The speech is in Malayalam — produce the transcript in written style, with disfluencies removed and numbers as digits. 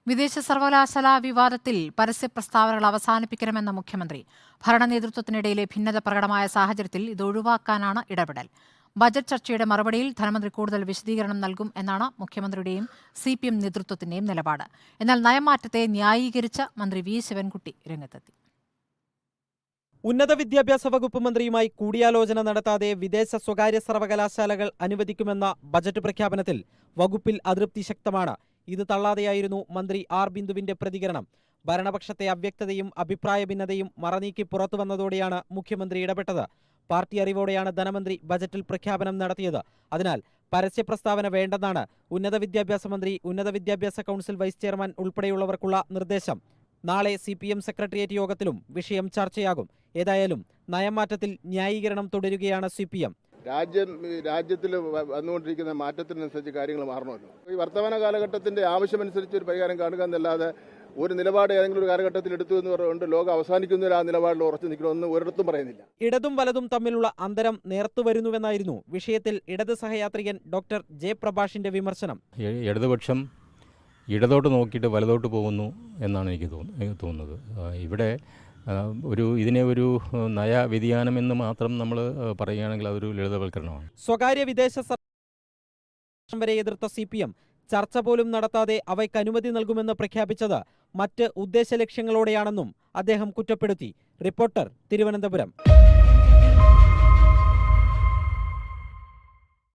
വിദേശ സർവകലാശാല വിവാദത്തിൽ പരസ്യ പ്രസ്താവനകൾ അവസാനിപ്പിക്കണമെന്ന മുഖ്യമന്ത്രി. ഭരണ നേതൃത്വത്തിനിടയിലെ ഭിന്നത പ്രകടമായ സാഹചര്യത്തിൽ ഇത് ഒഴിവാക്കാനാണ് ഇടപെടൽ. ബജറ്റ് ചർച്ചയുടെ മറുപടിയിൽ ധനമന്ത്രി കൂടുതൽ വിശദീകരണം നൽകും എന്നാണ് മുഖ്യമന്ത്രിയുടെയും CPM നേതൃത്വത്തിന്റെയും നിലപാട്. എന്നാൽ നയമാറ്റത്തെ ന്യായീകരിച്ച മന്ത്രി വി ശിവൻകുട്ടി രംഗത്തെത്തി. ഉന്നത വിദ്യാഭ്യാസ വകുപ്പ് മന്ത്രിയുമായി കൂടിയാലോചന നടത്താതെ വിദേശ സ്വകാര്യ സർവകലാശാലകൾ അനുവദിക്കുമെന്ന ബജറ്റ് പ്രഖ്യാപനത്തിൽ വകുപ്പിൽ അതൃപ്തി ശക്തമാണ്. ഇത് തള്ളാതെയായിരുന്നു മന്ത്രി ആർ ബിന്ദുവിന്റെ പ്രതികരണം. ഭരണപക്ഷത്തെ അവ്യക്തതയും അഭിപ്രായ ഭിന്നതയും മറനീക്കി പുറത്തുവന്നതോടെയാണ് മുഖ്യമന്ത്രി ഇടപെട്ടത്. പാർട്ടി അറിവോടെയാണ് ധനമന്ത്രി ബജറ്റിൽ പ്രഖ്യാപനം നടത്തിയത്. അതിനാൽ പരസ്യ പ്രസ്താവന വേണ്ടെന്നാണ് ഉന്നത വിദ്യാഭ്യാസ മന്ത്രി, ഉന്നത വിദ്യാഭ്യാസ കൗൺസിൽ വൈസ് ചെയർമാൻ ഉൾപ്പെടെയുള്ളവർക്കുള്ള നിർദ്ദേശം. നാളെ CPM സെക്രട്ടേറിയറ്റ് യോഗത്തിലും വിഷയം ചർച്ചയാകും. ഏതായാലും നയമാറ്റത്തിൽ ന്യായീകരണം തുടരുകയാണ് CPM. രാജ്യത്തിൽ വന്നുകൊണ്ടിരിക്കുന്ന മാറ്റത്തിനനുസരിച്ച് കാര്യങ്ങൾ മാറണമല്ലോ. ഈ വർത്തമാന കാലഘട്ടത്തിന്റെ ആവശ്യമനുസരിച്ച് ഒരു പരിഹാരം കാണുക എന്നല്ലാതെ ഒരു നിലപാട് ഏതെങ്കിലും ഒരു കാലഘട്ടത്തിൽ എടുത്തു എന്ന് പറഞ്ഞുകൊണ്ട് ലോകം അവസാനിക്കുന്നതിൽ ആ നിലപാടിൽ ഉറച്ചു നിൽക്കണമെന്ന് ഒരിടത്തും പറയുന്നില്ല. ഇടതും വലതും തമ്മിലുള്ള അന്തരം നേർത്തുവരുന്നുവെന്നായിരുന്നു വിഷയത്തിൽ ഇടത് സഹയാത്രികൻ ഡോക്ടർ ജെ പ്രഭാഷിന്റെ വിമർശനം. ഇടതുപക്ഷം ഇടതോട്ട് നോക്കിയിട്ട് വലതോട്ട് പോകുന്നു എന്നാണ് എനിക്ക് തോന്നുന്നത്. ഇവിടെ ഇതിനെ ഒരു നയ വ്യതിയാനമെന്ന് മാത്രം നമ്മൾ പറയുകയാണെങ്കിൽ അതൊരു ലളിതവൽക്കരണമാണ്. സ്വകാര്യ വിദേശ വരെ എതിർത്ത CPM ചർച്ച പോലും നടത്താതെ അവയ്ക്ക് അനുമതി നൽകുമെന്ന് പ്രഖ്യാപിച്ചത് മറ്റ് ഉദ്ദേശ ലക്ഷ്യങ്ങളോടെയാണെന്നും അദ്ദേഹം കുറ്റപ്പെടുത്തി. റിപ്പോർട്ടർ, തിരുവനന്തപുരം.